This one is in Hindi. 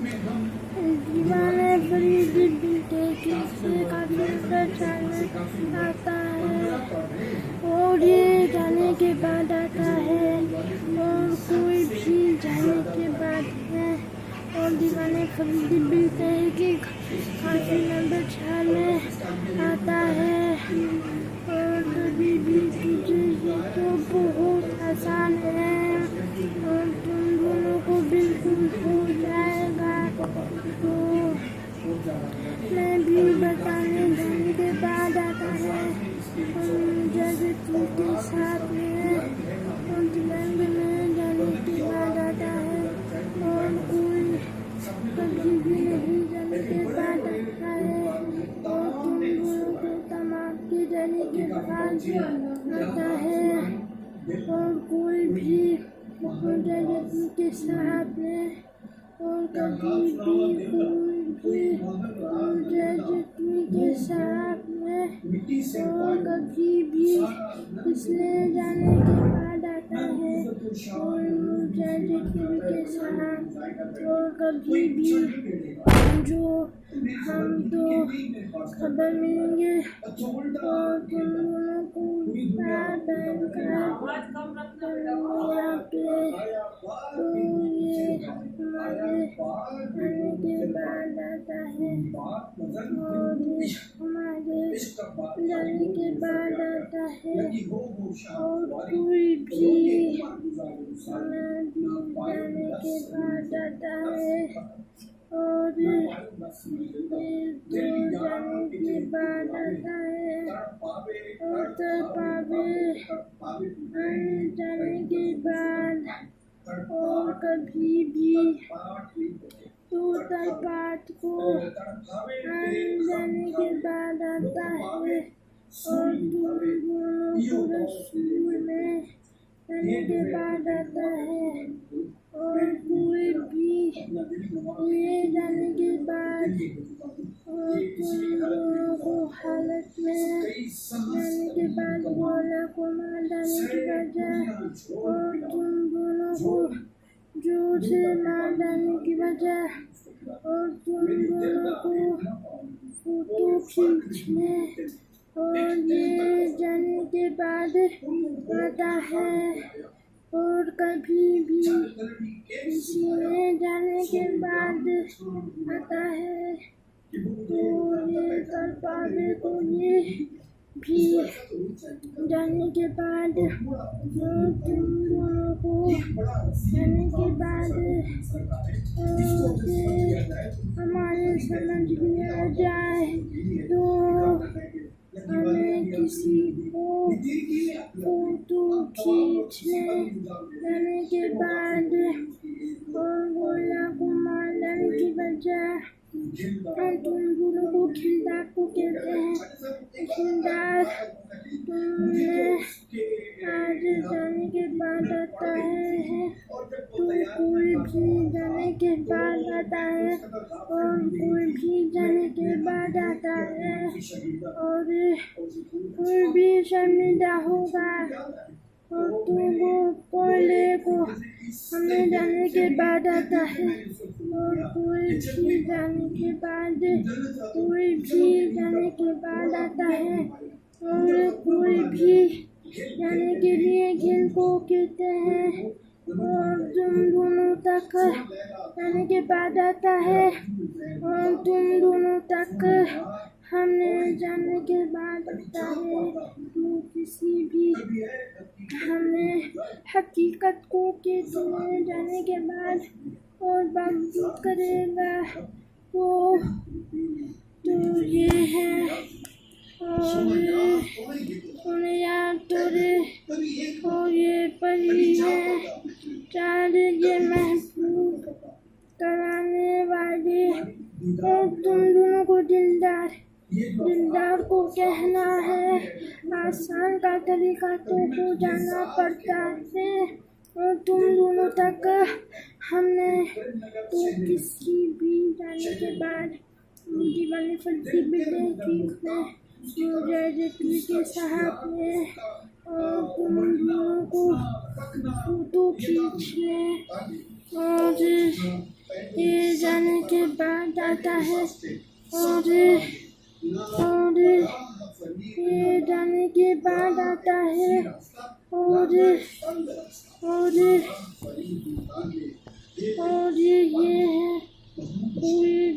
दीवाने फरीद के किस्से काफी चल आता है और ये जाने के बाद आता है और कोई भी जाने के बाद है और दीवाने फरीद के काफी लंबे चल आता है और कभी भी तुझे ये तो बहुत आसान है और तुम दोनों को बिल्कुल हो जाएगा। तो मैं भी बताने जाने के बाद आता है जब तुमके साथ में और दिमाग में जाने के बाद आता है और कोई कभी भी नहीं जाने के बाद आता है और तुम दोनों को तमाम के जाने के बाद आता है और कोई भी जगह के साथ में और कभी भी कोई भी जगह के साथ में और कभी भी इसलिए जाने के बाद आता है और जगह के साथ और कभी भी जो हम तो खबर मिलेंगे और तुम दोनों को प्यार यहाँ पे तो ये हमारे आने के बाद आता है और ये हमारे जाने के बाद आता है और कोई भी हमारे जाने के बाद आता है और ये तो जाने के बाद आता है और जाने के बाद और कभी भी तो पाठ को जाने के बाद आता है और तुम दोनों पूरे स्कूल में जाने के बाद आता है और कोई भी ये जाने के बाद और तुम दोनों को हालत में जाने के बाद गोला को मार डालने की वजह और तुम दोनों को जोर से मार डालने की वजह और तुम दोनों को फोटो खींचने और ये जाने के बाद आता है और कभी भी किसी में जाने के बाद आता है तो ये कर पावे को ये भी जाने के बाद तुम दोनों को जाने के बाद हमारे समझ में आ जाए तो हमें किसी को फोटो खींचने जाने के बाद और गोला को मार डालने की वजह और तुम दोनों को खिलदार को कहते हैं। खिलदार तुमने आज जाने के बाद आता है तो कोई भी जाने के बाद आता है और कोई भी जाने के बाद आता है और कोई भी शर्मिंदा होगा और तुमको पहले को हमें जाने के बाद आता है और कोई भी जाने के बाद कोई भी जाने के बाद आता है और कोई भी जाने के लिए खेल को कहते हैं और तुम दोनों तक जाने के बाद आता है और तुम दोनों तक हमने जाने के बाद आता है तो किसी भी हमें हकीकत को के तुम्हें जाने के बाद और बावजूद करेगा तो ये है और यार तोरे और ये परी है चार ये महबूब कराने वाले और तुम दोनों को दिलदार को कहना है आसान का तरीका तो जाना पड़ता है और तुम दोनों तक हमने तो किसी भी जाने के बाद दीवाने फलती बिल्डिंग में मुझे के साथ में और तुम दोनों को फोटो खींचने और ये जाने के बाद आता है और ये जाने के बाद आता है और ये है कोई